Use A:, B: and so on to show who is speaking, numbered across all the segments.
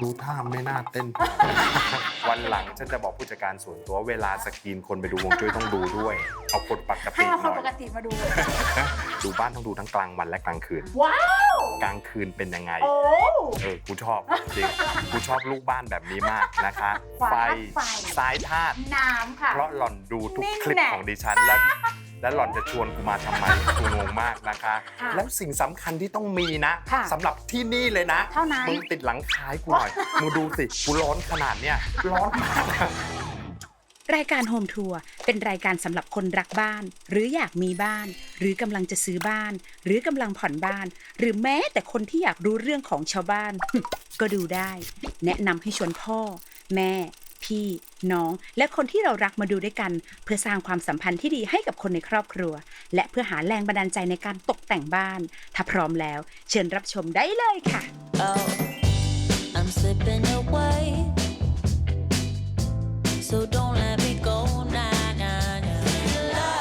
A: ดูท่าไม่น่าเต้น วันหลังฉันจะบอกผู้จัดการส่วนตัวเวลาสกรีนคนไปดูฮวงจุ้ยต้องดูด้วยเอาคนปก
B: ให้
A: ติ
B: เอา
A: ห
B: คน
A: น่อ
B: ปก
A: ย
B: ติมาดู
A: ดูบ้านต้องดูทั้งกลางวันและกลางคืน
B: ว้าว
A: กลางคืนเป็นยังไง
B: โอ้
A: กูชอบจริงกูชอบลูกบ้านแบบนี้มากนะคะ
B: ฟ้า
A: ไฟ
B: ไฟ
A: สายธาตุ
B: น้ำค่ะ
A: เพราะหล่อนดูทุก
B: นี่
A: คลิป
B: แน่
A: ของดิฉันและหล่อนจะชวนกูมาทำไมกูงงมากนะคะ
B: ค่ะ
A: แล้วสิ่งสำคัญที่ต้องมีนะ
B: ค่ะ
A: สำหรับที่นี่เลยนะ
B: เท่านั้น
A: มึงติดหลังคายกูหน่อย มึงดูสิกูร้อนขนาดเนี้ยร้อนมาก
C: รายการโฮมทัวร์เป็นรายการสำหรับคนรักบ้าน หรืออยากมีบ้าน หรือกำลังจะซื้อบ้าน หรือกำลังผ่อนบ้าน หรือแม้แต่คนที่อยากรู้เรื่องของชาวบ้าน ก็ดูได้ แนะนำให้ชวนพ่อ แม่ พี่ น้อง และคนที่เรารักมาดูด้วยกัน เพื่อสร้างความสัมพันธ์ที่ดีให้กับคนในครอบครัว และเพื่อหาแรงบันดาลใจในการตกแต่งบ้าน ถ้าพร้อมแล้ว เชิญรับชมได้เลยค่ะ
D: Oh, I'm slipping away. So don't let me go, nah, nah, nah.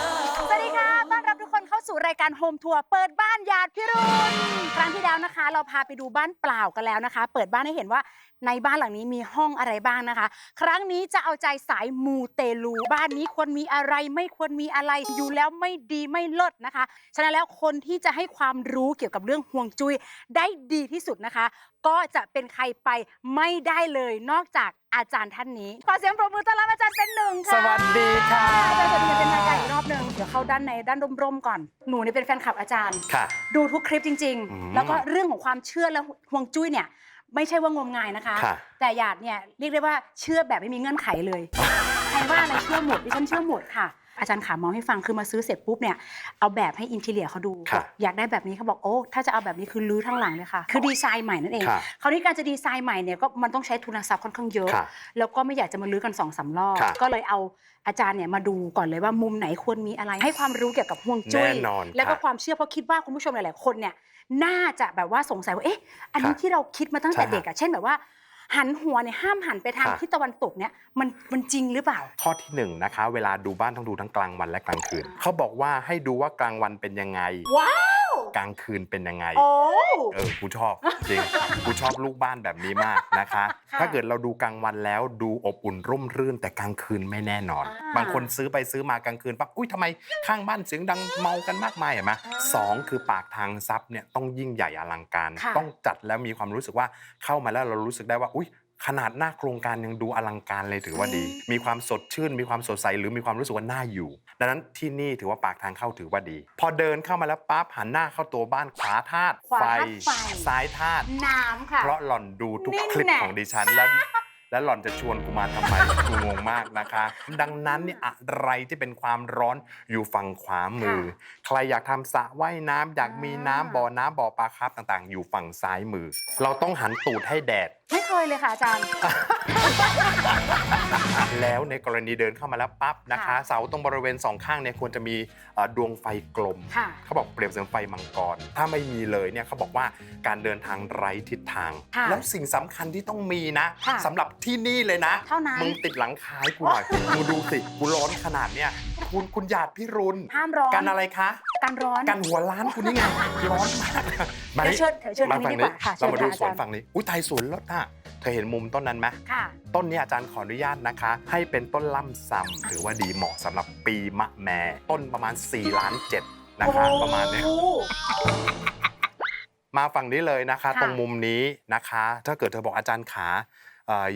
B: สวัสดีค่ะ ต้อนรับทุกคนเข้าสู่รายการโฮมทัวร์เปิดบ้านญาติพี่รุ่นครั้งที่แล้วนะคะ เราพาไปดูบ้านเปล่ากันแล้วนะคะ เปิดบ้านให้เห็นว่าในบ้านหลังนี้มีห้องอะไรบ้างนะคะ ครั้งนี้จะเอาใจสายมูเตลู บ้านนี้ควรมีอะไรไม่ควรมีอะไรอยู่แล้วไม่ดีไม่เลิศนะคะ ฉะนั้นแล้วคนที่จะให้ความรู้เกี่ยวกับเรื่องฮวงจุ้ยได้ดีที่สุดนะคะ ก็จะเป็นใครไปไม่ได้เลยนอกจากอาจารย์ท่านนี้ขอเสียงปรบมือต้อนรับอาจารย์เป็นหนึ่งค่ะ
A: สวัสดีค่ะ
B: อาจารย์สวัสดีเป็นทางการอีกรอบหนึ่งเดี๋ยวเข้าด้านในด้านร่มๆก่อนหนูเนี่ยเป็นแฟนคลับอาจารย์
A: ค่ะ
B: ดูทุกคลิปจริง
A: อืม
B: ๆ แล้วก็เรื่องของความเชื่อและฮวงจุ้ยเนี่ยไม่ใช่ว่างมงายนะคะ
A: ค่ะ
B: แต่หยาดเนี่ยเรียกได้ว่าเชื่อแบบไม่มีเงื่อนไขเลยใครว่าอะไรเชื่อหมดดิฉันเชื่อหมดค่ะ อาจารย์ขาเมาให้ฟังคือมาซื้อเสร็จปุ๊บเนี่ยเอาแบบให้อินทีเลียเขาดู
A: ค่ะ
B: อยากได้แบบนี้เขาบอกโอ้ถ้าจะเอาแบบนี้คือรื้อทั้งหลังเลยค่ะคือดีไซน์ใหม่นั่นเอง
A: ค่ะ
B: คราวนี้การจะดีไซน์ใหม่เนี่ยก็มันต้องใช้ทุนทรัพย์ค่อนข้างเยอะ
A: ค่ะ
B: แล้วก็ไม่อยากจะมาลื้อกัน2-3 รอบ
A: ค่ะ
B: ก็เลยเอาอาจารย์เนี่ยมาดูก่อนเลยว่ามุมไหนควรมีอะไร ให้ความรู้เกี่ยวกับฮวงจุ้ย
A: แน่นอน
B: แล้วก็
A: ค่ะ
B: ความเชื่อเพราะคิดว่าคุณผู้ชมหลายๆคนเนี่ยน่าจะแบบว่าสงสัยว่าเอ๊ะอันนี้
A: ค่ะ
B: ที่เราคิดมาตั้งแต่
A: ใช่
B: เด็กอะเช่นแบบว่า หันหัวเนี่ยห้ามหันไปทาง
A: ค่ะ
B: ทิศตะวันตกเนี่ยมันจริงหรือเปล่า
A: ข้อที่หนึ่งนะคะ เวลาดูบ้านต้องดูทั้งกลางวันและกลางคืน เขาบอกว่าให้ดูว่ากลางวันเป็นยังไง
B: ว้าว
A: กลางคืนเป็นยังไง
B: โอ้
A: กูชอบจริง กูชอบลูกบ้านแบบนี้มากนะคะ
B: ค่ะ
A: ถ้าเกิดเราดูกลางวันแล้วดูอบอุ่นร่มรื่นแต่กลางคืนไม่แน่นอน
B: อ่า
A: บางคนซื้อไปซื้อมากลางคืนปั๊บอุ้ยทำไมข้างบ้านเสียงดังเมากันมากมายเห็นไหม
B: อ่า
A: สองคือปากทางทรัพย์เนี่ยต้องยิ่งใหญ่อลังการ
B: ค่ะ
A: ต้องจัดแล้วมีความรู้สึกว่าเข้ามาแล้วเรารู้สึกได้ว่าอุ้ยขนาดหน้าโครงการยังดูอลังการเลยถือว่าดี มีความสดชื่น มีความสดใสหรือมีความรู้สึกว่าน่าอยู่ ดังนั้นที่นี่ถือว่าปากทางเข้าถือว่าดี พอเดินเข้ามาแล้วปั๊บหันหน้าเข้าตัวบ้านขวาธาตุ
B: ขวา
A: ไฟ
B: ธาตุไฟ
A: ซ้ายธาตุ
B: น้ำค่ะ
A: เพราะหล่อนดูทุก
B: นี่
A: คลิป
B: แน่
A: ของดิฉันแล้วหล่อนจะชวนกูมาทำไม กูงงมากนะคะ ดังนั้นเนี่ยอะไรที่เป็นความร้อนอยู่ฝั่งขวามือ ใครอยากทำสระว่ายน้ำอยากมีน้ำบ่อน้ำบ่อปลาคาร์ฟต่างๆ อยู่ฝั่งซ้ายมือ เราต้องหันตูดให้แดด
B: ไม่เคยเลยค่ะอาจารย์
A: แล้วในกรณีเดินเข้ามาแล้วปั๊บนะคะ
B: ค่ะ
A: เสาตรงบริเวณสองข้างเนี่ยควรจะมีดวงไฟกลม
B: ค่ะ
A: เขาบอกเปรียบเสมือนไฟมังกร ถ้าไม่มีเลยเนี่ยเขาบอกว่าการเดินทางไร้ทิศทาง
B: ค่ะ
A: แล้วสิ่งสำคัญที่ต้องมีนะ
B: ค่ะ
A: สำหรับที่นี่เลยนะ
B: เท่านั้น
A: มึงติดหลังคายกูหน่อยมึงดูสิกูร้อนขนาดเนี้ยคุณหยาดพี่รุน
B: ห้ามร้อน
A: กันอะไรคะ
B: กันร้อน
A: กันหัวล้านคุณนี่ไงร้อนมาก
B: เดี๋ยวเชิญ
A: มา
B: ทางนี้
A: ฝั่ง
B: ดีกว่าค่ะ
A: เรามาดู
B: เชิญค่ะ
A: สวนฝั่งนี้อุ้ยไทยสวนรถน่ะเธอเห็นมุมต้นนั้นไหม
B: ค่ะ
A: ต้นนี้อาจารย์ขออนุญาตนะคะ ให้เป็นต้นล่ำซำถือว่าดีเหมาะสำหรับปีมะแม่ต้นประมาณ4 ล้าน 7นะคะประมาณเนี้ย
B: โอ้
A: มาฝั่งนี้เลยนะคะ
B: ค่ะ
A: ตรงมุมนี้นะคะ ถ้าเกิดเธอบอกอาจารย์ขา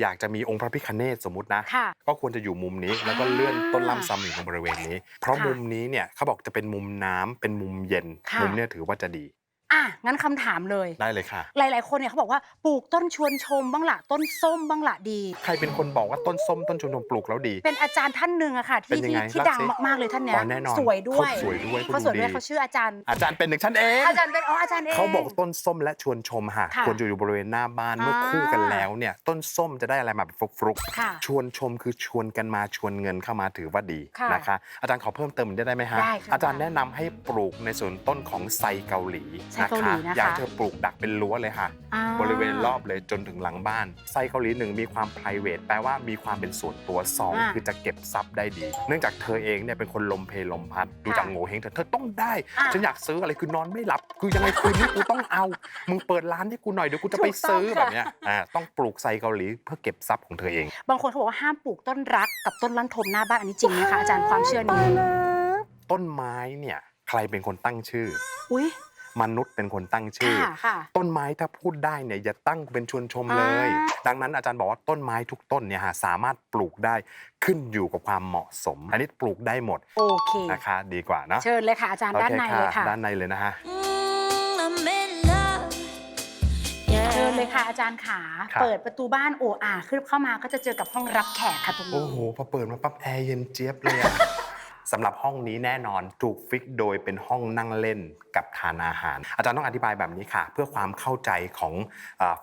A: อยากจะมีองค์พระพิฆเนศสมมุตินะ
B: ค่ะ
A: ก็ควรจะอยู่มุมนี้แล้วก็เลื่อนต้นล่ำซำอยู่ตรงบริเวณนี้ เพราะ
B: ค่ะ
A: มุมนี้เนี่ยเขาบอกจะเป็นมุมน้ำเป็นมุมเย็น
B: ค่ะ
A: มุมเนี่ยถือว่าจะดี
B: อ่ะงั้นคำถามเลย
A: ได้เลยค่ะ
B: หลาย ๆ คนเนี่ยเขาบอกว่าปลูกต้นชวนชมบ้างละต้นส้มบ้างละดี
A: ใครเป็นคนบอกว่าต้นส้มต้นชมรมปลูกแล้วดี
B: เป็นอาจารย์ท่านหนึ่งอะค่ะ
A: เป็น
B: ที่
A: ยังไง
B: ที่
A: เล่า
B: ดัง
A: สิ
B: มาก ๆ เลยท่านเนี้
A: อ๋
B: ย
A: อแน่นอน
B: สวยด้วย
A: เขาสวยด้วย
B: เขาสวยด้วย
A: เขาดูดี
B: เขาชื่ออาจารย์
A: อาจารย์เป็นหนึ่งชั้นเอง
B: อาจารย์เป็นอาจารย์เอง
A: เขาบอกต้นส้มและชวนชมค่ะ
B: ค่ะ
A: ควรจะอยู่บริเวณหน้าบ้านเมื่อคู่กันแล้วเนี่ยต้นส้มจะได้อะไรมาแบบฟลุก
B: ค่ะ
A: ชวนชมคือชวนกันมาชวนเงินเข้ามาถือว่าดี
B: ค่ะ
A: นะคะอาจารย์ขอเพิ่มเติมได้ไหมฮะ
B: ได้ค่ะ
A: อาจารย์แนะนำให้ปลูกในส่วนต้นของไซเกาหลี
B: ไซ เกาหลีนะคะ
A: อยากเธอปลูกดักเป็นรั้วเลยค่ะ
B: อ่า
A: บริเวณรอบเลยจนถึงหลังบ้านไส้เกาหลีหนึ่งมีความ private แปลว่ามีความเป็นส่วนตัวสองคือจะเก็บทรัพย์ได้ดี เนื่องจากเธอเองเนี่ยเป็นคนลมเพลลมพัดดูจากโง่เฮงเธอต้องได้ ฉันอยากซื้ออะไรคือนอนไม่หลับคือยังไงคืนนี้กูต้องเอามึงเปิดร้านให้กูหน่อยเดี๋ยวกูจะไปซื้อแบบเนี้ยต้องปลูกไส้เกาหลีเพื่อเก็บทรัพย์ของเธอเอง
B: บางคนเขาบอกว่าห้ามปลูกต้นรักกับต้นลั่นทมหน้าบ้านอันนี้จริงไหมคะอาจารย์ความเชื่อนี้
A: ต้นไม้เนี่ยใครเป็นคนตั้งชื่อ
B: อุ้ย
A: มนุษย์เป็นคนตั้งชื่อ
B: ค่ะ
A: ต้นไม้ถ้าพูดได้เนี่ยอย่าตั้งเป็นชวนชมเลย ดังนั้นอาจารย์บอกว่าต้นไม้ทุกต้นเนี่ยสามารถปลูกได้ขึ้นอยู่กับความเหมาะสม อันนี้ปลูกได้หมด
B: โอเค
A: นะคะดีกว่านะ
B: เชิญเลยค่ะอาจารย์ด้านในเลยค่ะ
A: ด้านในเลยนะฮะ
D: I'm in love
B: เชิญเลยค่ะอาจารย์ขา
A: ครับ
B: เปิดประตูบ้านโอ้อาขึ้นเข้ามาก็จะเจอกับห้องรับแขกค่ะตรง
A: โอ้
B: นี้
A: โหพอเปิดมาปั๊บแอร์เย็นเจี๊ยบเลยอะสำหรับห้องนี้แน่นอนถูกฟิกโดยเป็นห้องนั่งเล่นกับทานอาหาร อาจารย์ต้องอธิบายแบบนี้ค่ะ เพื่อความเข้าใจของ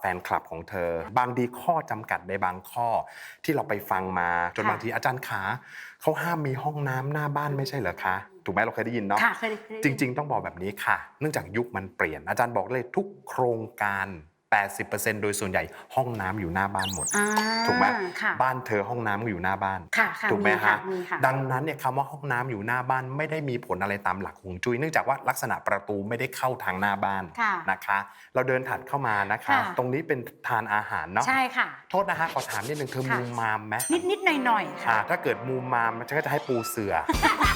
A: แฟนคลับของเธอ บางทีข้อจำกัดในบางข้อที่เราไปฟังมาจน
B: ค่ะ
A: บางทีอาจารย์ขาเขาห้ามมีห้องน้ำหน้าบ้านไม่ใช่เหรอคะถูกไหมเราเคยได้ยินเนาะ
B: ค่ะเคยได้
A: จริงๆ ต้องบอกแบบนี้ค่ะ เนื่องจากยุคมันเปลี่ยน อาจารย์บอกเลยทุกโครงการ 80% โดยส่วนใหญ่ห้องน้ำอยู่หน้าบ้านหมด
B: อ่า
A: ถูกไหม
B: ค่ะ
A: บ้านเธอห้องน้ำก็อยู่หน้าบ้าน
B: ค่ะค่ะ
A: ถูกไหม
B: มีค่ะ
A: ฮะ
B: มีค่ะ
A: ดังนั้นเนี่ยคำว่าห้องน้ำอยู่หน้าบ้านไม่ได้มีผลอะไรตามหลักฮวงจุ้ยเนื่องจากว่าลักษณะประตูไม่ได้เข้าทางหน้าบ้าน
B: ค่ะ
A: นะคะ เราเดินถัดเข้ามานะคะ
B: ค่ะ
A: ตรงนี้เป็นทานอาหารเนาะ
B: ใช่ค่ะ
A: โทษนะฮะขอถามนิดนึงเธอ
B: ค่ะ
A: มูมามไหม
B: นิดหน่อยๆค่ะ
A: ถ้าเกิดมูมามฉันก็จะให้ปูเสือ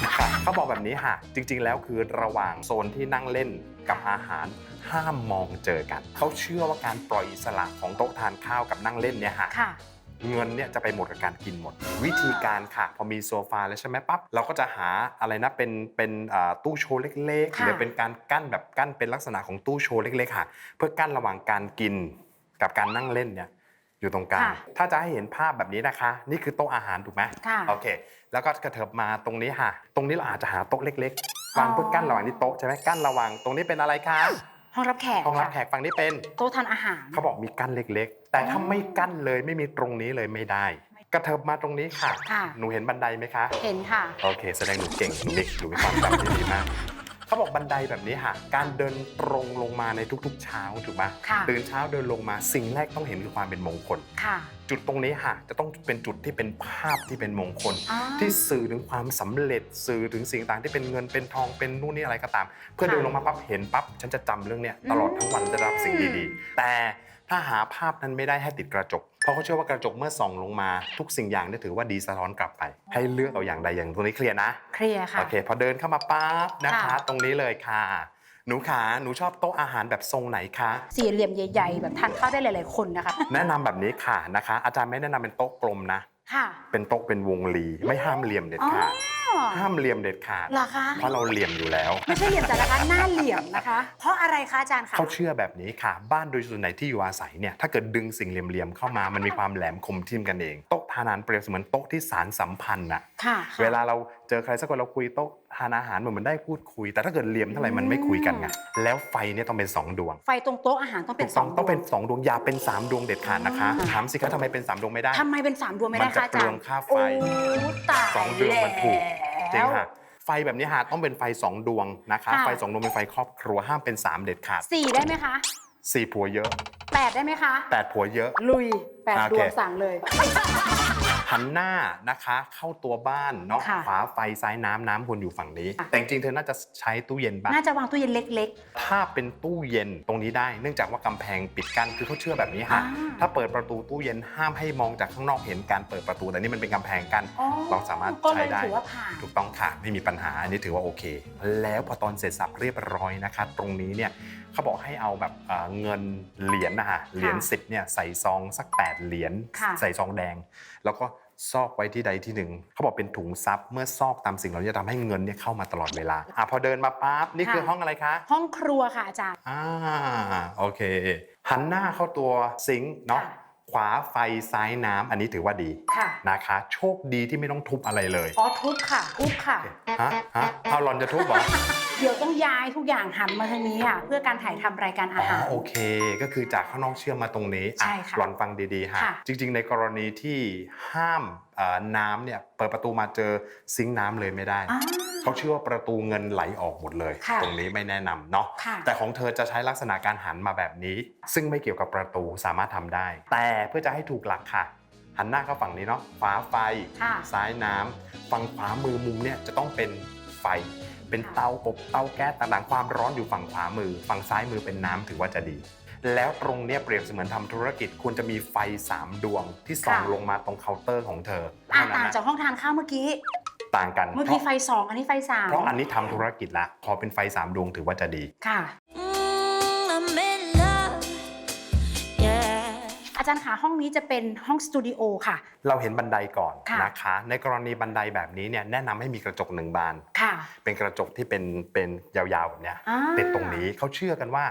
A: นะครับเขาบอกแบบนี้ค่ะ จริงๆ แล้วคือระหว่างโซนที่นั่งเล่นกับอาหารห้ามมองเจอกัน เขาเชื่อว่าการปล่อยอิสระของโต๊ะทานข้าวกับนั่งเล่นเนี่ยค่ะ
B: ค่ะ
A: เงินเนี่ยจะไปหมดกับการกินหมด วิธีการค่ะ พอมีโซฟาแล้วใช่ไหมปั๊บเราก็จะหาอะไรนะเป็นตู้โชว์เล็กๆ
B: ค่ะ
A: หรือเป็นการกั้นแบบกั้นเป็นลักษณะของตู้โชว์เล็กๆค่ะ เพื่อกั้นระหว่างการกินกับการนั่งเล่นเนี่ยอยู่ตรงกลาง
B: ค่ะ
A: ถ้าจะให้เห็นภาพแบบนี้นะคะ นี่คือโต๊ะอาหารถูกไหม
B: ค่ะ
A: โอเค แล้วก็กระเถิบมาตรงนี้ค่ะ ตรงนี้เราอาจจะหาโต๊ะเล็กๆวางเพื่อกั้นระหว่างนี้โต๊ะใช่ไหมกั้นระหว่างตรงนี้เป็นอะไรคะ
B: ห้องรับแขก
A: ห้องรับแข
B: ค่ะ
A: กฝั่งนี้เป็น
B: โต๊ะทานอาหาร
A: เขาบอกมีกั้นเล็กๆ แต่ถ้าไม่กั้นเลยไม่มีตรงนี้เลยไม่ได้ กระเถิบมาตรงนี้ค่ะ
B: ค่ะ
A: หนูเห็นบันไดไหมคะ
B: เห็นค่ะ
A: โอเค แสดงหนูเก่ง หนูมีความจำที่ดีมาก เขาบอกบันไดแบบนี้ค่ะ การเดินตรงลงมาในทุกๆ เช้าถูกไหม
B: ค่ะ
A: ตื่นเช้าเดินลงมาสิ่งแรกต้องเห็นคือความเป็นมงคล
B: ค่ะ
A: จุดตรงนี้ค่ะ จะต้องเป็นจุดที่เป็นภาพที่เป็นมงคล
B: อ่า
A: ที่สื่อถึงความสำเร็จสื่อถึงสิ่งต่างที่เป็นเงินเป็นทองเป็นนู่นนี่อะไรก็ตาม เพื่อ
B: ค่ะ
A: เดินลงมาปั๊บเห็นปั๊บฉันจะจำเรื่องเนี้ยตลอดทั้งวันจะได้รับสิ่งดีๆ แต่ถ้าหาภาพนั้นไม่ได้ให้ติดกระจก เพราะเขาเชื่อว่ากระจกเมื่อส่องลงมา ทุกสิ่งอย่างเนี่ยถือว่าดีสะท้อนกลับไป ให้เลือกเอาอย่างใดอย่างตรงนี้เคลียร์นะ
B: เคลียร์ค่ะ
A: โอเค พอเดินเข้ามาปั๊บนะคะ
B: ค่ะ
A: ตรงนี้เลยค่ะ หนูขาหนูชอบโต๊ะอาหารแบบทรงไหนคะ
B: สี่เหลี่ยมใหญ่ ๆ แบบทานข้าวได้หลาย ๆ คนนะคะ
A: แนะนำแบบนี้ค่ะนะคะ อาจารย์ไม่แนะนำเป็นโต๊ะกลมนะ
B: ค่ะ
A: เป็นโต๊ะเป็นวงรีไม่ห้ามเหลี่ยมเด็ดขาด
B: อ๋อ
A: ห้ามเหลี่ยมเด็ดขาด
B: เหรอคะ
A: เพราะเราเหลี่ยมอยู่แล้ว
B: ไม่ใช่เหลี่ยมแต่ละคะหน้าเหลี่ยมนะคะ เพราะอะไรคะอาจารย์คะ
A: เขาเชื่อแบบนี้ค่ะ บ้านโดยส่วนใหญ่ที่อยู่อาศัยเนี่ยถ้าเกิดดึงสิ่งเหลี่ยมๆเข้ามามันมีความแหลมคมทิ่มกันเองโต๊ะทานอาหารเปรียบเสมือนโต๊ะที่สารสัมพันธ์น่ะ
B: ค่ะ
A: เวลาเราเจอใครสักคนเราคุยโต๊ะทานอาหารเหมือนได้พูดคุย แต่ถ้าเกิดเหลี่ยมเท่าไหร่มันไม่คุยกันไงแล้วไฟเนี่ยต้องเป็น2ดวง
B: ไฟตรงโต๊ะอาหารต้องเป็น
A: ถูก
B: ส
A: ต้
B: อ
A: อง
B: ง
A: ต้องเป็น
B: ดวง
A: 2ดวงอย่าเป็น3ดวงเด็ดขาดนะคะ
B: อ่า
A: ถามสิคะทำไมเป็น3ดวงไม่ได้
B: ทำไมเป็น3ดวงไม่ได้
A: มันจะ
B: คะอาจารย์
A: เปลืองค่าไฟ
B: โอ้ตาย
A: 2ดวงมันถูกจริงค่ะ
B: แล้ว
A: ไฟแบบนี้ค่ะต้องเป็นไฟ2ดวงนะคะ
B: ค่ะ
A: ไฟ2ดวงเป็นไฟครอบครัวห้ามเป็น3เด็ดขาด
B: 4ได้ไหมคะ
A: 4ผัวเยอะ
B: 8ได้ไหมคะ
A: 8ผัวเยอะ
B: ลุย8
A: โอ
B: ด
A: เค
B: วงสั่งเลย
A: หันหน้านะคะเข้าตัวบ้านเนาะ
B: ค่ะ
A: ขวาไฟซ้ายน้ำควรอยู่ฝั่งนี้
B: ค่ะ
A: แต่จริงๆเธอน่าจะใช้ตู้เย็นบ้าง
B: น่าจะวางตู้เย็นเล็ก
A: ถ้าเป็นตู้เย็นตรงนี้ได้ เนื่องจากว่ากำแพงปิดกั้นคือเขาเชื่อแบบนี้ฮะ
B: อ่า
A: ถ้าเปิดประตูตู้เย็นห้ามให้มองจากข้างนอกเห็นการเปิดประตูแต่นี่มันเป็นกำแพงกั้น
B: ๆอ๋อ
A: เราสามารถ
B: ก็เล
A: ใช้
B: ย
A: ได้
B: ถือว่าผ่าน
A: ถูกต้องค่ะไม่มีปัญหาอันนี้ถือว่าโอเค แล้วพอตอนเสร็จสับเรียบร้อยนะคะตรงนี้เนี่ยเขาบอกให้เอาแบบเงินเหรียญนะฮะเหรียญ10เนี่ยใส่ซองสัก8เหรียญ
B: ค่ะ
A: ใส่ซองแดง แล้วก็ซอกไว้ที่ใดที่หนึ่งเขาบอกเป็นถุงซับเมื่อซอกตามสิ่งเหล่านี้จะทำให้เงินเนี่ยเข้ามาตลอดเวลาพอเดินมาปั๊บนี่คือห้องอะไรคะ
B: ห้องครัวค่ะอาจารย์
A: โอเค หันหน้าเข้าตัวซิงค์เนาะ
B: ค่ะ
A: ขวาไฟซ้ายน้ำอันนี้ถือว่าดี
B: ค่ะ
A: นะคะ โชคดีที่ไม่ต้องทุบอะไรเลย
B: อ๋อทุบค่ะทุบค่ะ
A: ฮะเอาหลอนจะทุบเหรอ
B: เดี๋ยวต้องย้ายทุกอย่างหันมาทางนี้ค่ะ เพื่อการถ่ายทำรายการอาหาร
A: โอเค ก็คือจากข้างนอกเชื่อมมาตรงนี้
B: ใช่ค่ะ
A: หลอนฟังดีๆฮะ
B: ค่ะ
A: จริงๆ ในกรณีที่ห้ามน้ำเนี่ยเปิดประตูมาเจอซิงค์น้ำเลยไม่ได้
B: อ่า
A: เขา เขาเชื่อว่าประตูเงินไหลออกหมดเลย
B: ค่ะ
A: ตรงนี้ไม่แนะนำเนาะ
B: ค่ะ
A: แต่ของเธอจะใช้ลักษณะการหันมาแบบนี้ ซึ่งไม่เกี่ยวกับประตูสามารถทำได้ แต่เพื่อจะให้ถูกหลักค่ะ หันหน้าเข้าฝั่งนี้เนาะขวาไฟ
B: ค่ะ
A: ซ้ายน้ำฝั่งขวามือมุมเนี่ยจะต้องเป็นไฟ เป็นเตาอบเตาแก๊สต่างๆความร้อนอยู่ฝั่งขวามือ ฝั่งซ้ายมือเป็นน้ำถือว่าจะดี แล้วตรงเนี้ยเปรียบเสมือนทำธุรกิจควรจะมีไฟ3ดวงที่ส่อง
B: ค่ะ
A: ลงมาตรงเคาน์เตอร์ของเธอ
B: อ่ะ
A: เท่านั้
B: ต่าง
A: น
B: จาก
A: นะ
B: ห้องทานข้าวเมื่อกี้
A: ต่างกัน
B: เมื่อ
A: เพ
B: กี้
A: ราะ
B: ไฟ2อันนี้ไฟ3
A: เพราะอันนี้ทำธุรกิจละพอเป็นไฟ3ดวงถือว่าจะดี
B: ค่ะ
D: I'm in love, yeah.
B: อาจารย์คะห้องนี้จะเป็นห้องสตูดิโอค่ะ
A: เราเห็นบันไดก่อน
B: ค่ะ
A: นะคะ ในกรณีบันไดแบบนี้เนี่ยแนะนำให้มีกระจก1บาน
B: ค่ะ
A: เป็นกระจกที่เป็นยาวๆแบบเนี้ย
B: อ่า
A: ติดตรงนี้เขาเชื่อกันว่า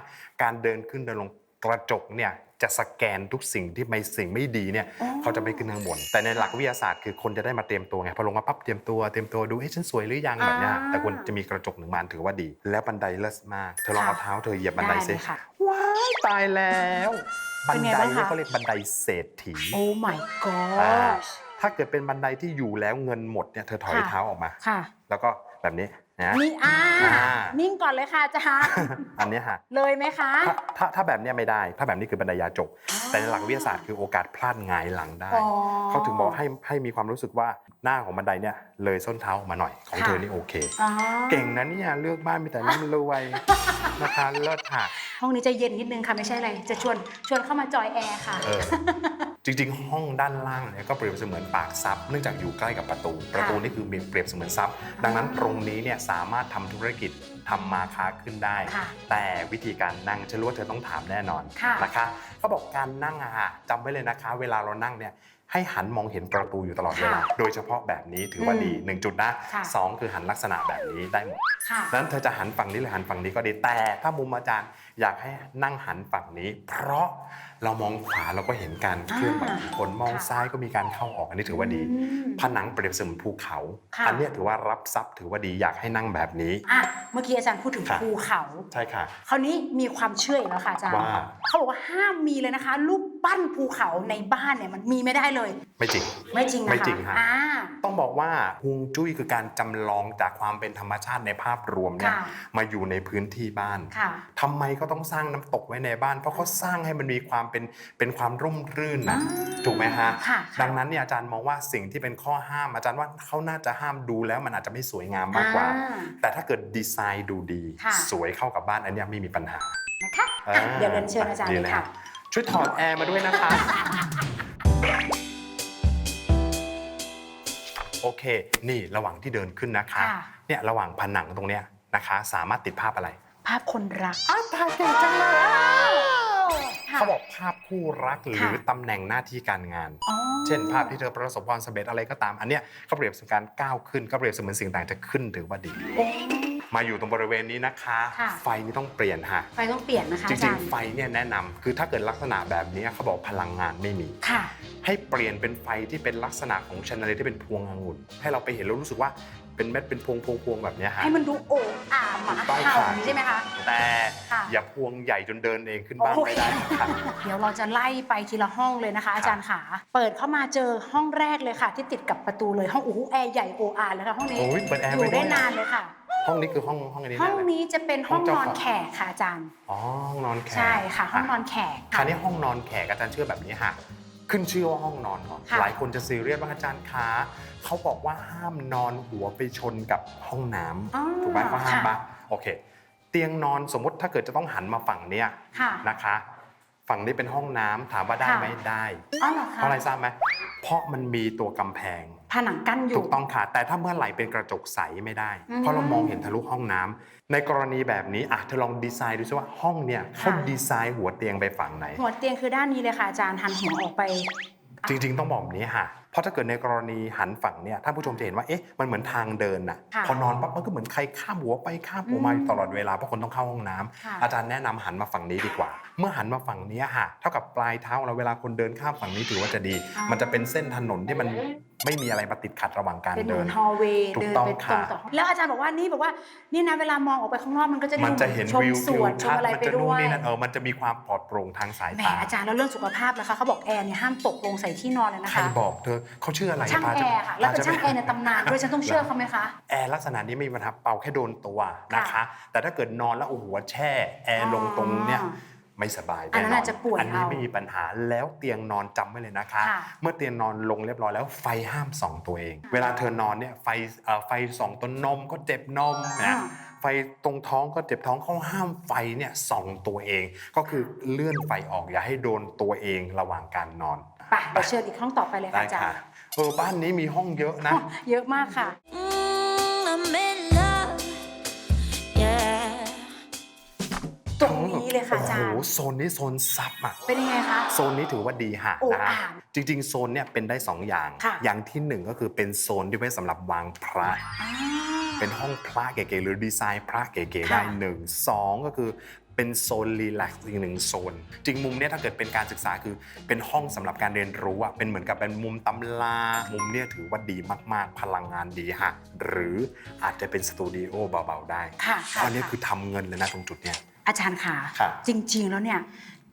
A: การเดินขึ้นเดินลงกระจกเนี่ยจะสแกนทุกสิ่งที่ไม่สิ่งไม่ดีเนี่ย
B: อ๋อ
A: เขาจะไม่ขึ้นข้างบน แต่ในหลักวิทยาศาสตร์คือคนจะได้มาเตรียมตัวไงพอลงมาปั๊บเตรียมตัวดูฉันสวยหรือยังแบบเนี้ยแต่ควรจะมีกระจก1บานถือว่าดี แล้วบันไดเลิศมากเธอลองเอาเท้าเธอเหยียบบันได
B: ได้
A: ซิ
B: เลยค่ะ
A: ว้ายตายแล้วบั
B: เป็น
A: น
B: ไง
A: ได
B: บ้างคะ
A: เนี่ยเขาเรียกบันไดเศรษฐี
B: โอ้ my
A: อ่า
B: god
A: ถ้าเกิดเป็นบันไดที่อยู่แล้วเงินหมดเนี่ยเธอถอย
B: ค่ะ
A: เท้าออกมา
B: ค่ะ
A: แล้วก็แบบนี้นะ
B: นี่นิ่งก่อนเลยค่ะอาจารย์
A: อันเนี้ยฮะ
B: เลยไหมคะ
A: ถ้าแบบเนี้ยไม่ได้ ถ้าแบบนี้คือบันไดยาจก
B: อ๋อ
A: แต่ในหลักวิทยาศาสตร์คือโอกาสพลาดหงายหลังได้
B: อ๋อ
A: เขาถึงบอกให้มีความรู้สึกว่าหน้าของบันไดเนี่ยเลยส้นเท้าออกมาหน่อยของ
B: ค่ะ
A: เธอนี่โอเค
B: อ๋อ
A: เก่งนะเนี่ยเลือกบ้านมีแต่น้ำรวยนะคะเลิศค่ะ
B: ห้องนี้จะเย็นนิดนึงค่ะไม่ใช่อะไรจะชวนเข้ามาจอยแอร์ค่ะ
A: เออ จริงๆ ห้องด้านล่างเนี่ยก็เปรียบเสมือนปากซับเนื่องจากอยู่ใกล้กับประตูนี่คือเปรียบเสมือนซับดังนั้นตรงนี้เนี่ยสามารถทำธุรกิจทำมาค้าขึ้นได้
B: ค่ะ
A: แต่วิธีการนั่งฉันรู้ว่าเธอต้องถามแน่นอน
B: ค่ะ
A: นะคะเขาบอกการนั่งอะค่ะจำไว้เลยนะคะ เวลาเรานั่งเนี่ยให้หันมองเห็นประตูอยู่ตลอดเวลา
B: ค่ะ
A: โดยเฉพาะแบบนี้ถือว่าดี1จุดนะ
B: ค่ะ
A: 2คือหันลักษณะแบบนี้ได้หมด
B: ค่ะ
A: นั้นเธอจะหันฝั่งนี้หรือหันฝั่งนี้ก็ดีแต่ถ้ามุมอาจารย์อยากให้นั่งหันฝั่งนี้ เพราะเรามองขวาเราก็เห็นการเคลื่อนไหวของคนมอง
B: ค่ะ
A: ซ้ายก็มีการเข้าออกอันนี้ถือว่าดี
B: อืม
A: ผนังเปรียบเสมือนภูเขา
B: ค่ะ
A: อันเนี้ยถือว่ารับทรัพย์ถือว่าดีอยากให้นั่งแบบนี้
B: อ่ะเมื่อกี้อาจารย์พูดถึง
A: ค่ะ
B: ภูเขา
A: ใช่ค่ะ
B: คราวนี้มีความเชื่ออีกแล้วค่ะอาจารย์
A: ว่า
B: เขาบอกว่าห้ามมีเลยนะคะ รูปปั้นภูเขาในบ้านเนี่ยมันมีไม่ได้เลย
A: ไม่จริง
B: ไม่จริงนะคะ
A: ไม่จริงฮะ
B: อ่า
A: ต้องบอกว่าฮวงจุ้ยคือการจำลองจากความเป็นธรรมชาติในภาพรวมเนี่ย
B: ค่ะ
A: มาอยู่ในพื้นที่บ้าน
B: ค่ะ
A: ทำไมก็ต้องสร้างน้ำตกไว้ในบ้าน เพราะเขาสร้างให้มันมีความเป็นความร่มรื่นนะ
B: อ่า
A: ถูกไหมฮะ
B: ค่ะ
A: ดังนั้นเนี่ยอาจารย์มองว่าสิ่งที่เป็นข้อห้ามอาจารย์ว่าเขาน่าจะห้ามดูแล้วมันอาจจะไม่สวยงามมากกว่า แต่ถ้าเกิดดีไซน์ดูดี
B: ค่ะ
A: สวยเข้ากับบ้านอันเนี้ยไม่มีปัญหา
B: นะคะอ่ะเดี๋ยวเรียนเชิญอาจารย์
A: ดี
B: เลยค่ะ
A: ช่วยถอดแอร์มาด้วยนะคะ โอเค นี่ระหว่างที่เดินขึ้นนะคะ
B: ค่ะ
A: เนี่ยระหว่างผนังตรงเนี้ยนะคะ สามารถติดภาพอะไร
B: ภาพคนรัก
A: ถ่ายเก่งจังเลย
B: ค่ะ
A: เขาบอกภาพคู่รักหรือ
B: ค่ะ
A: ตำแหน่งหน้าที่การงาน
B: อ๋อ
A: เช่นภาพที่เธอประสบความสำเร็จอะไรก็ตาม อันเนี้ยเขาเปรียบเสมือนการก้าวขึ้นก็เปรียบเสมือนสิ่งต่างจะขึ้นถือว่าดี
B: โอ้
A: มาอยู่ตรงบริเวณนี้นะคะ
B: ค่ะ
A: ไฟนี่ต้องเปลี่ยนฮะ
B: ไฟต้องเปลี่ยนนะคะ
A: จ
B: อา
A: ริ
B: จาง รย์
A: ๆ ไฟเนี่ยแนะนำคือถ้าเกิดลักษณะแบบนี้เขาบอกพลังงานไม่มี
B: ค่ะ
A: ให้เปลี่ยนเป็นไฟที่เป็นลักษณะของชนเลที่เป็นพวงองุ่นให้เราไปเห็นแล้วรู้สึกว่าเป็นเม็ดเป็นพวงแบบเนี้ยฮะ
B: ให้มันดูโอ่งอ่างหมา
A: ถูกต้อง
B: เห่า
A: ค่ะ
B: อย่างนี้ใช่ไหมคะ
A: แต่
B: ค่ะ
A: อย่าพวงใหญ่จนเดินเองขึ้นบ้าน
B: โอ
A: ไม่
B: เค
A: ได้ค่ะ
B: เดี๋ยวเราจะไล่ไปทีละห้องเลยนะคะ อาจารย์ขาเปิดเข้ามาเจอห้องแรกเลยค่ะ ที่ติดกับประตูเลยห้องโอ้โหแอร์ใหญ่โออาร์เลยค่ะห้องนี้
A: โอ้ยเปิดแอร์
B: อ
A: ไว้
B: ยู่
A: ด้
B: ได้
A: วย
B: นานเลยค่ะ
A: ห้องนี้คือห้องอันนี้
B: ห้อง
A: แเลย
B: นี้จะเป็นห้อง
A: ห้องเจ้าน
B: อน
A: ของ
B: แขกค่ะอาจารย์
A: อ๋อห้องนอนแขก
B: ใช่ค่ะ ห้องนอนแขก
A: คราวนี้ห้องนอนแขกอาจารย์เชื่อแบบนี้ค่ะขึ้นชื่อว่าห้องนอนก่อน
B: ค่ะ
A: หลายคนจะซีเรียสว่าอาจารย์คะเขาบอกว่าห้ามนอนหัวไปชนกับห้องน้ำ
B: อ๋อ
A: ถูกไหมเขาห้าม
B: ค่ะ
A: ปะโอเค เตียงนอนสมมติถ้าเกิดจะต้องหันมาฝั่งเนี้ย
B: ค่ะ
A: นะคะ ฝั่งนี้เป็นห้องน้ำถามว่าได้ไหมได้
B: อ๋อเหรอ
A: เพ
B: คะ
A: ราะอะไรทราบไหมเพราะมันมีตัวกำแพง
B: ผนังกั้นอยู่
A: ถูกต้องค่ะ แต่ถ้าเมื่อไหร่เป็นกระจกใสไม่ได้
B: อืม
A: เพราะเรามองเห็นทะลุห้องน้ำในกรณีแบบนี้เธอลองดีไซน์ดูซิว่าห้องเนี่ยเขาดีไซน์หัวเตียงไปฝั่งไหน
B: หัวเตียงคือด้านนี้เลยค่ะอาจารย์หันหัวออกไป
A: จริงๆต้องบอกแบบนี้ค่ะ เพราะถ้าเกิดในกรณีหันฝั่งเนี่ยท่านผู้ชมจะเห็นว่าเอ๊ะมันเหมือนทางเดินน่ะ
B: ค่ะ
A: พอนอนปั๊บมันก็เหมือนใครข้ามหัวไปข้ามหัวมาอยู่ตลอดเวลาเพราะคนต้องเข้าห้องน้ำ
B: ค่ะ
A: อาจารย์แนะนำหันมาฝั่งนี้ดีกว่า เมื่อหันมาฝั่งนี้ค่ะเท่ากับปลายเท้าเราเวลาคนเดินข้ามฝั่งนี้ถือว่าจะดี มันจะเป็นเส้นถนนที่มัน ไม่มีอะไรมาติดขัดระหว่างการ
B: เป็นเห
A: เดิ
B: มือน นฮอลเวย์
A: ถูก
B: เดิน
A: ต้อง
B: ไปตรง
A: ค่ะ
B: ต่อแล้วอาจารย์บอกว่านี่นะเวลามองออกไปข้างนอกมันก็จะ
A: มันจะเห็น
B: ชม
A: วิว
B: สวนช
A: ชั
B: ม
A: ด
B: อะไร
A: มัน
B: ไป
A: จะนู่
B: ด้
A: น
B: วย
A: นี่นั่นมันจะมีความปลอดโปร่งทางสาย
B: แหม
A: ตา
B: อาจารย์แล้วเรื่องสุขภาพนะคะเขาบอกแอร์เนี่ยห้ามตกลงใส่ที่นอนเลยนะ
A: ใคร
B: คะ
A: บอกเธอเขาชื่ออะไร
B: ช่าง
A: พา
B: แอ
A: จะ
B: ร์ค่ะแล้วเป็น
A: พาจะ
B: ช่างแอร์ในตำนานด้วยฉันต้องเชื่อเขาไหมคะ
A: แอร์ลักษณะนี้ไม่มีปัญหาเป่าแค่โดนตัวนะคะ แต่ถ้าเกิดนอนแล้วเอาหัวแช่แอร์ลงตรงเนี้ยไม่สบาย
B: อันนั้น
A: แ
B: อาจจะป่วย
A: อันนี้
B: เอา
A: ไม่มีปัญหาแล้วเตียงนอนจำไว้เลยนะคะ
B: ค่ะ
A: เมื่อเตียงนอนลงเรียบร้อยแล้วไฟห้ามส่องตัวเอง เวลาเธอนอนเนี่ยไฟส่องต้นนมก็เจ็บนมนะไฟตรงท้องก็เจ็บท้องเขาห้ามไฟเนี่ยส่องตัวเอง ก็คือเลื่อนไฟออกอย่าให้โดนตัวเองระหว่างการนอน
B: ไปเดี๋ยวเชิญอีกห้องต่อไปเลยค่ะ
A: ได้
B: อาจาร
A: ค่ะ
B: ย์
A: บ้านนี้มีห้องเยอะนะ
B: เยอะมากค่ะ
D: I'm in love, yeah.
B: ตรงนี้เลยค่ะอาจารย์
A: โอ้โหโซนนี้โซนซับอ่ะ
B: เป็นยังไงคะ
A: โซนนี้ถือว่าดีฮะ
B: โอ้
A: นะฮะ
B: อ่าน
A: จริงๆ โซนเนี่ยเป็นได้ 2 อย่าง
B: ค่ะ
A: อย่างที่ 1 ก็คือเป็นโซนที่ไว้สำหรับวางพระ
B: อ่า
A: เป็นห้องพระเก๋ๆหรือดีไซน์พระเก๋ๆ
B: ค่ะ
A: ได้1 2 ก็คือเป็นโซนรีแลกซ์อีก1 โซน จริงมุมเนี้ยถ้าเกิดเป็นการศึกษาคือเป็นห้องสำหรับการเรียนรู้อะเป็นเหมือนกับเป็นมุมตำรามุมเนี่ยถือว่าดีมากๆ พลังงานดีฮะหรืออาจจะเป็นสตูดิโอเบาๆได้
B: ค่ะค่ะ
A: อันนี้คือทำเงินเลยนะตรงจุดเนี้ย
B: อาจารย์ค่ะ
A: ครับ
B: จริงๆแล้วเนี่ย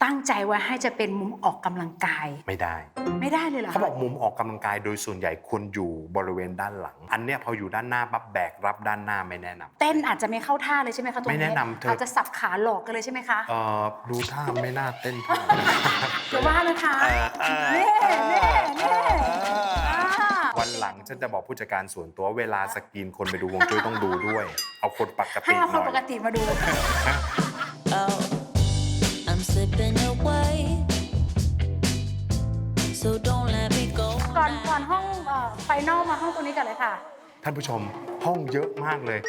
B: ตั้งใจไว้ให้จะเป็นมุมออกกำลังกาย
A: ไม่ได้
B: ไม่ได้เลยเหรอ
A: เขาบอกมุมออกกำลังกายโดยส่วนใหญ่ควรอยู่บริเวณด้านหลัง อันเนี้ยพออยู่ด้านหน้าปั๊บแบกรับด้านหน้าไม่แนะนำ
B: เต้นอาจจะไม่เข้าท่าเลยใช่ไหมคะตรงนี้
A: ไม่แนะนำเธออ
B: อาจจะสับขาหลอกกันเลยใช่ไหมคะ
A: ดูท่าไม่น่าเต้นเท่าไหร่
B: เดี๋ยวว่านะคะ
A: เน่
B: เน่อ่า
A: วันหลังฉันจะบอกผู้จัดการส่วนตัวเวลาสกรีนคนไปดูวงจุ้ยต้องดูด้วย เอาคนปก
B: ให้
A: ติ
B: เอา
A: ห
B: คน
A: น่อ
B: ปก
A: ย
B: ติมาดู
D: Oh, I'm slipping away. So don't let me go.
B: ก่อน
D: now.
B: ห้องไฟนอลมาห้องตรงนี้กันเลยค่ะ
A: ท่านผู้ชมห้องเยอะมากเลย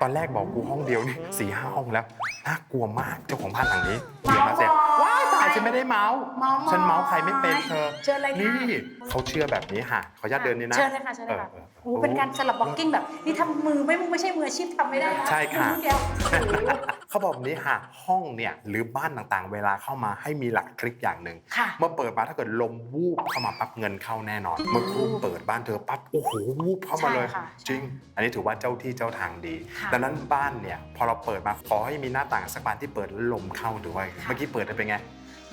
A: ตอนแรกบอกกูห้องเดียวนี่4-5 ห้องแล้วน่ากลัวมากเจ้าของบ้านหลังนี้เดี๋ยวมาเสร็จ
B: เมาส์
A: ว้ายตายฉันไม่ได้เมาส์
B: เมาส์
A: ฉันเมาส์ใครไม่เป็นเธอ
B: เชิญเลยค่ะ
A: นี่เขาเชื่อแบบนี้ค่ะขออนุญาตเดินนี่นะ
B: เชิญเลยค่ะเชิญเลยค่ะ
A: เออ
B: โอ้โหเป็นการสลับบล็อกกิ้งแบบนี่ทำมือไม่ใช่มืออาชีพทำไม่ได้นะ
A: ใช่ค่ะ
B: มือเดียวโอ้โห
A: เขาบอกแบบนี้ค่ะห้องเนี่ยหรือบ้านต่างๆ เวลาเข้ามาให้มีหลักทริคอย่างหนึ่ง
B: ค่ะ
A: เมื่อเปิดมาถ้าเกิดลมวูบเข้ามาปั๊บเงินเข้าแน่นอน เมื่อครูเปิดบ้านเธอปั๊บโอ้โหวูบเข้ามาเลย
B: ใช่ค่ะ
A: จริง อันนี้ถือว่าเจ้าที่เจ้าทางดี
B: ค่ะ
A: ดังนั้นบ้านเนี่ยพอเราเปิดมาขอให้มีหน้าต่างสักบานที่เปิดแล้วลมเข้าหรือว่าเมื่อกี้เปิดได้เป็นไง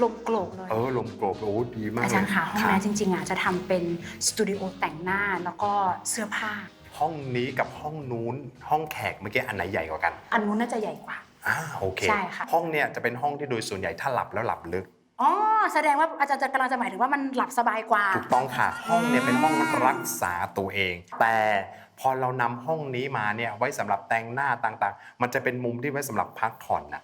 B: ลมโกรกเลย
A: ลมโกรบโอ้ดีมาก
B: อา
A: เลย
B: จารย์ค่ะห้อง
A: ค่ะ
B: นี้จริงๆอ่ะจะทำเป็นสตูดิโอแต่งหน้าแล้วก็เสื้อผ้า
A: ห้องนี้กับห้องนู้นห้องแขกเมื่อกี้อันไหนใหญ่กว่ากัน
B: อันนู้นน่าจะใหญ่กว่า
A: โอเค
B: ใช่ค่ะ
A: ห้องเนี่ยจะเป็นห้องที่โดยส่วนใหญ่ถ้าหลับแล้วหลับลึก
B: อ๋อแสดงว่าอาจารย์จะกำลังจะหมายถึงว่ามันหลับสบายกว่า
A: ถูกต้องค่ะ ห้องเนี่ยเป็นห้องรักษาตัวเอง แต่พอเรานำห้องนี้มาเนี่ยไว้สำหรับแต่งหน้าต่างๆ มันจะเป็นมุมที่ไว้สำหรับพักผ่อนน่ะ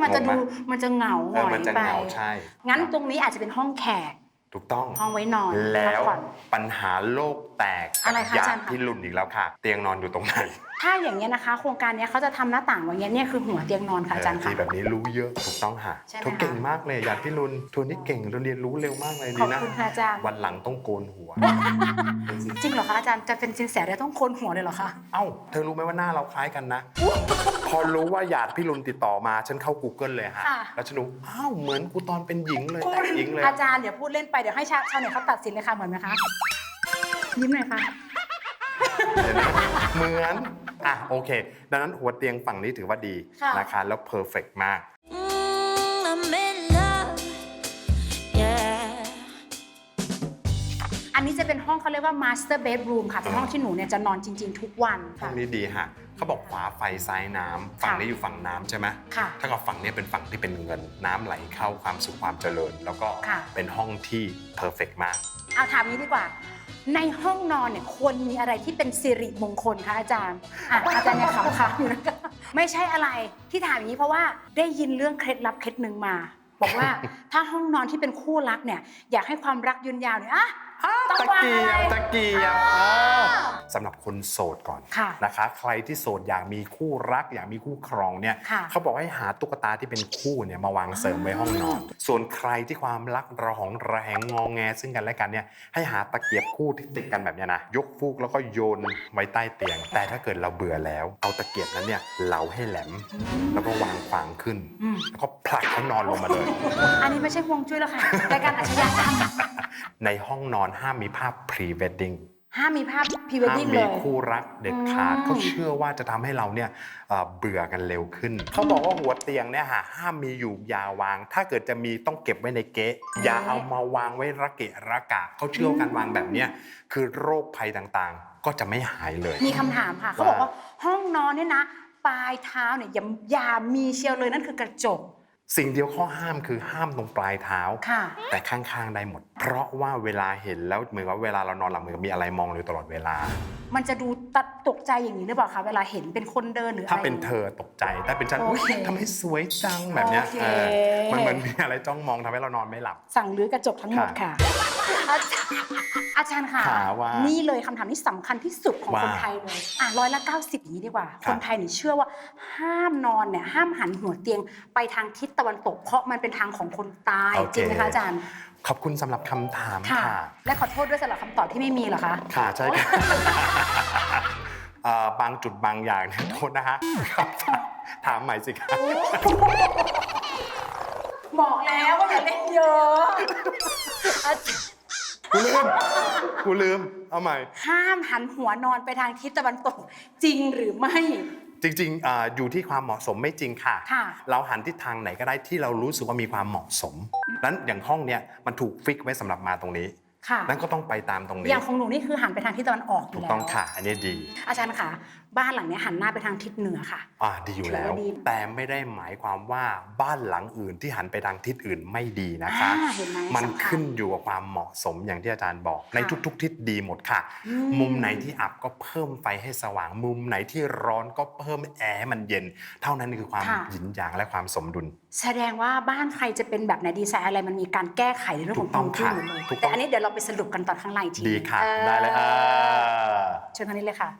B: มันจะ
A: งงไหม
B: ดูมันจะเหงาหงอย
A: มันจะ
B: ไป
A: เหงาใช่
B: งั้นตรงนี้อาจจะเป็นห้องแขก
A: ถูกต้อง
B: ห้องไว้นอน
A: แล้ว
B: พักผ่อน
A: ปัญหาโลกแตก
B: อะไรคะ
A: ญา
B: อาจาร
A: ติ
B: ย์คะ
A: พี่รุ่นอีกแล้วค่ะ เตียงนอนอยู่ตรงไหน
B: ถ้าอย่างเงี้ยนะคะ โครงการเนี้ยเขาจะทำหน้าต่างไว้เงี้ยเนี่ยคือหัวเตียงนอนค่ะอาจารย์
A: ที
B: ค่ะ
A: แบบนี้รู้เยอะถูกต้องค่ะ
B: ใช่ไหม
A: เธอเก่งมากเลยญาติพี่รุ่นทัวนี้เก่งเราเรียนรู้เร็วมากเลย
B: ข
A: ดี
B: อบ
A: นะ
B: คุณค่ะอาจารย์
A: วันหลังต้องโกนหัว
B: จริงเหรอคะอาจารย์จะเป็นสินแสได้ต้องโคนหัวเลยเหรอคะ
A: เอ้าเธอรู้ไหมว่าหน้าเราคล้ายกันนะ พอรู้ว่าหยาดพี่รุนติดต่อมาฉันเข้า Google เลยฮะ
B: ค่ะ
A: แล้วฉันรู้อ้าวเหมือนกูตอนเป็นหญิงเลยแต่งหญิงเลย
B: อาจารย์เดี๋ยวพูดเล่นไปเดี๋ยวให้ชาวเน็ตเขาตัดสินเลยค่ะเหมือนไหมคะยิ้มหน่อยค่ะ
A: เห็นไหมเหมือนโอเค ดังนั้นหัวเตียงฝั่งนี้ถือว่าดี
B: ค่ะ
A: นะคะแล้วเพอร์เฟกมาก
D: I'm in love, yeah.
B: อันนี้จะเป็นห้องเขาเรียกว่า master bedroom ค่ะเป็นห้องที่หนูเนี่ยจะนอนจริง ๆ ทุกวัน
A: ห้อ
B: ค่ะ
A: งนี้ดีฮะเขาบอกขวาไฟซ้ายน้ำฝั่งนี้อยู่ฝั่งน้ำใช่ไหม
B: ค่ะ
A: ถ้ากับฝั่งนี้เป็นฝั่งที่เป็นเงินน้ำไหลเข้าความสุขความเจริญ แล้วก็
B: ค่ะ
A: เป็นห้องที่เพอร์เฟกมาก
B: เอาถามนี้ดีกว่า ในห้องนอนเนี่ยควรมีอะไรที่เป็นสิริมงคลคะอาจารย์อาจารย์เนี่ยขำๆอยู่นะคะไม่ใช่อะไรที่ถามอย่างนี้เพราะว่าได้ยินเรื่องเคล็ดลับเคล็ดหนึ่งมา บอกว่า ถ้าห้องนอนที่เป็นคู่รักเนี่ยอยากให้ความรักยืนยาวเนี่ยต้อง
A: ตะ
B: วาง
A: เกี
B: อะไร
A: ยบตะเกียบ
B: อ่า
A: สำหรับคนโสดก่อน
B: ค่ะ
A: นะคะ ใครที่โสดอยากมีคู่รักอยากมีคู่ครองเนี่ย
B: ค่ะ
A: เขาบอกให้หาตุ๊กตาที่เป็นคู่เนี่ยมาวางเสริมไว้ห้องนอน ส่วนใครที่ความรักระหองระแหงงอแงซึ่งกันและกันเนี่ยให้หาตะเกียบคู่ที่ติดกันแบบเนี้ยนะยกฟูกแล้วก็โยนไว้ใต้เตียง แต่ถ้าเกิดเราเบื่อแล้วเอาตะเกียบนั้นเนี่ยเหลาให้แหลม แล้วก็วางขวางขึ้น แล้วก็ผลักเขานอนลงมาเลย
B: อันนี้ไม่ใช่ฮวงจุ้ยแล้วค่ะรายการอาชญากรรม
A: ในห้องนอนห้ามมีภาพพรีเวดดิ้ง
B: ห้ามมีภาพพรีเวด
A: ห้าม
B: ดิ้งเล
A: มี
B: ย
A: คู่รักเด็ดขาด
B: อืม
A: เขาเชื่อว่าจะทำให้เราเนี่ยเบื่อกันเร็วขึ้น เขาบอกว่าหัวเตียงเนี่ยห้ามมีอยู่อย่าวาง ถ้าเกิดจะมีต้องเก็บไว้ในเก๊ะอย่าเอามาวางไว้ระเกะระกะเขาเชื่อว่าการวางแบบเนี้ยคือโรคภัยต่างๆ ก็จะไม่หายเลย
B: มีคำถามค่ะเขาบอกว่าห้องนอนเนี่ยนะ ปลายเท้าเนี่ยอย่ามีเชียวเลยนั่นคือกระจก
A: สิ่งเดียวข้อห้ามคือห้ามตรงปลายเท้า
B: ค่ะ
A: แต่ข้างๆได้หมด เพราะว่าเวลาเห็นแล้วเหมือนว่าเวลาเรานอนหลับเหมือนกับมีอะไรมองอยู่ตลอดเวลา
B: มันจะดูตกใจอย่างนี้หรือเปล่าคะเวลาเห็นเป็นคนเดินหรืออะไร
A: ถ้าเป็นเธอตกใจถ้าเป็นฉัน
B: โอ
A: อุ๊ย
B: เค
A: ทำไมสวยจังแบบเนี้ย
B: โอเค
A: มันเหมือนมีอะไรจ้องมองทำให้เรานอนไม่หลับ
B: สั่งรื้อกระจกทั้งหมดค่ะ อาจารย์ค่ะ
A: ขาว่า
B: นี่เลยคำถามที่สำคัญที่สุดของ
A: ว่า
B: คนไทยเลย90%อย่างนี้ดีกว่า
A: ค
B: ครับ นไทยนี่เชื่อว่าห้ามนอนเนี่ยห้ามหันหัวเตียงไปทางทิศตะวันตก เพราะมันเป็นทางของคนตาย
A: โอเค
B: จริงไหมคะอาจารย์
A: ขอบคุณสำหรับคำถาม
B: ค่ะ
A: ค่ะ
B: และขอโทษด้วยสำหรับคำตอบที่ไม่มีเหรอคะ
A: ค่ะใช่ค่ะ บางจุดบางอย่างเนี่ยโทษนะฮะครับถามใหม่สิครับ
B: บอกแล้วว่าอย่าเล่นเยอะอาจารย์
A: กูลืม เอาใหม่
B: ห้ามหันหัวนอนไปทางทิศตะวันตก จริงหรือไม่
A: จริงๆอยู่ที่ความเหมาะสมไม่จริงค่ะ
B: ค่ะ
A: เราหันทิศทางไหนก็ได้ที่เรารู้สึกว่ามีความเหมาะสมนั้นอย่างห้องเนี่ยมันถูกฟิกไว้สำหรับมาตรงนี้
B: ค่ะ
A: นั้นก็ต้องไปตามตรง
B: อ
A: นี้
B: ย่างของหนูนี่คือหันไปทางทิศตะวันออกอ
A: ถู
B: ยู่
A: ก
B: แล้ว
A: ต้องค่ะ อันนี้ดี
B: อาจารย์ค่ะ บ้านหลังเนี้ยหันหน้าไปทางทิศเหนือค่ะ
A: ดีอยู่แล้ว
B: ถือว่าดี
A: แต่ไม่ได้หมายความว่าบ้านหลังอื่นที่หันไปทางทิศอื่นไม่ดีนะคะ
B: เห็นไหม
A: มัน
B: สำคัญ
A: ขึ้นอยู่กับความเหมาะสมอย่างที่อาจารย์บอก ในทุกๆ ทิศดีหมดค่ะ
B: อืม
A: มุมไหนที่อับก็เพิ่มไฟให้สว่าง มุมไหนที่ร้อนก็เพิ่มแอร์ให้มันเย็น เท่านั้นคือความหยินหยางและความสมดุล
B: แสดงว่าบ้านใครจะเป็นแบบไหนดีไซน์อะไรมันมีการแก้ไขในเรื่องของ
A: ถูกต้อง
B: ฮวงจุ้ย
A: ค่ะ
B: หมดเลย
A: ถูกต้อง
B: แต่อันนี้เดี๋ยวเราไปสรุปกันตอนข้างล่างอีกที
A: ดีค่ะ
B: ออ
A: ได้เลย
B: เชิญทางนี้เลยค่ะ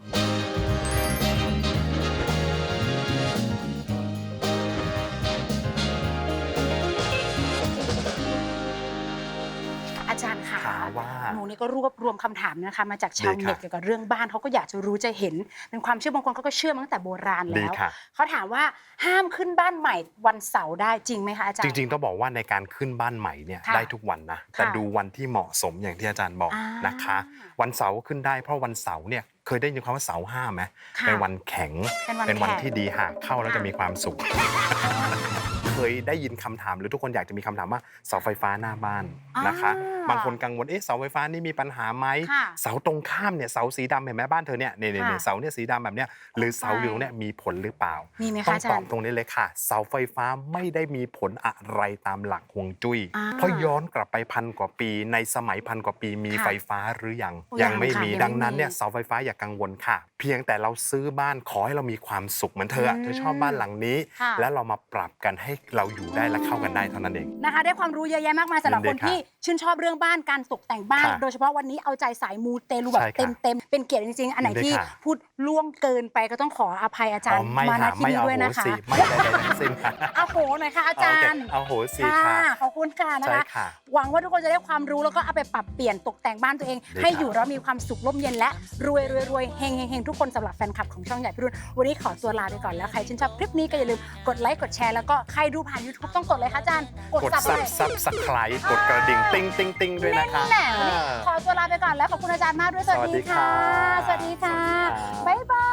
B: อาจารย์ค่ะ
A: ถามว่า
B: หนูนี่ก็รวบรวมคำถามนะคะมาจากชาว
A: ดี
B: เน็ต
A: ค่ะ
B: เกี่ยวกับเรื่องบ้านเขาก็อยากจะรู้จะเห็น เป็นความเชื่อบางคนเขาก็เชื่อมาตั้งแต่โบราณ
A: ดี
B: แล้ว
A: ค่ะ
B: เขาถามว่าห้ามขึ้นบ้านใหม่วันเสาร์ได้จริงไหมคะอาจาร
A: จ
B: ย์
A: ริงๆต้องบอกว่าในการขึ้นบ้านใหม่เนี่ย
B: ค่ะ
A: ได้ทุกวันนะ แต่
B: ค่ะ
A: ดูวันที่เหมาะสมอย่างที่อาจารย์บอก
B: อ่าน
A: นะคะ วันเสาร์ก็ขึ้นได้เพราะวันเสาร์เนี่ยเคยได้ยินคำว่าเสาห้าไหม
B: ค่ะ
A: เป็นวันแข็ง
B: เป็นวัน
A: นที่ดีหากเข้าแล้ว
B: ค่ะ
A: จะมีความสุข เคยได้ยินคำถามหรือทุกคนอยากจะมีคำถามว่าเสาไฟฟ้าหน้าบ้านนะคะ บางคนกังวลเสาไฟฟ้านี่มีปัญหาไหม
B: ค่ะ
A: เสาตรงข้ามเนี่ยเสาสีดำเห็นไหมบ้านเธอเนี่ยเนี่ย
B: ค่ะ
A: เสาเนี่ยสีดำแบบเนี้ยหรือเสาอยู่ตรงเนี่ยมีผลหรือเปล่า
B: มีไหม
A: ต้
B: คะ
A: อง
B: อาจา
A: ตอ
B: ร
A: บ
B: ย์
A: ตรงนี้เลยค่ะ เสาไฟฟ้าไม่ได้มีผลอะไรตามหลักฮวงจุ้ย
B: อ่า
A: เพราะย้อนกลับไปพันกว่าปี ในสมัยพันกว่าปีมี
B: ค่ะ
A: ไฟฟ้าหรือยัง
B: โอ้
A: ยังไม่
B: ยังค่ะ
A: มี
B: ยังไม่
A: ดังนั้นเนี่ย
B: มี
A: เสาไฟฟ้าอย่ากังวลค่ะ เพียงแต่เราซื้อบ้านขอให้เรามีความสุขเหมือนเธออะเธอชอบบ้านหลังนี้
B: ค่ะ
A: แล้วเรามาปรับกันให้เราอยู่ได้และเข้ากันได้เท่านั้นเอง
B: นะคะได้ความรู้เยอะแยะมากมายสำหรับ
A: ยิ
B: คน น
A: ดีค่ะ
B: ที่ชื่นชอบเรื่องบ้านการตกแต่งบ้าน
A: ค่ะ
B: โดยเฉพาะวันนี้เอาใจสายมูเตลูแบบ
A: ใช่ค่ะ
B: เต็มๆเป็นเกียรติจริงๆ อันไหน
A: ยินดี
B: ที่
A: ค่ะ
B: พูดล่วงเกินไปก็ต้องขออภัยอาจารย์
A: ไม่
B: มาณ
A: ค่ะ
B: ที่
A: ไม่
B: นี้
A: เอา
B: ด้วย
A: โห
B: นะคะ
A: สิไม่ใดๆทั้งสิ้นค่ะ
B: เอาโหหน่อยค่ะอาจารย์
A: เอาโหสิ
B: ค่ะ
A: ค่ะ
B: ขอบคุณค่ะนะ
A: ใช่
B: คะ
A: ค่ะ
B: หวังว่าทุกคนจะได้ความรู้แล้วก็เอาไปปรับเปลี่ยนตกแต่งบ้านตัวเอง
A: ดี
B: ให้
A: ค่ะ
B: อยู่แล้วมีความสุขร่มเย็นและรวยเฮงทุกคนสำหรับแฟนคลับของช่องใหญ่พี่รุ่นวันนี้ขอตัวลาไปก่อนแล้วใครชื่นชอบคลิปนี้ก็อย่าลืมกดไลค์กดแชร์แล้วก็ใครดูผ่าน YouTube ต้องกดเลยค่ะอาจารย์กด
A: กด
B: ซับเลย
A: ซับสไครต์กดกระดิ่งติ้งติ้งติ้งด้วยนะคะ
B: แน่วันนี้ขอตัวลาไปก่อนแล้วขอบคุณอาจารย์มากด้วย สวัสดีค่ะ
A: สวัสดีค่ะ
B: สวัสดีค่ะ
A: สวัสดีค่ะ
B: บ๊ายบา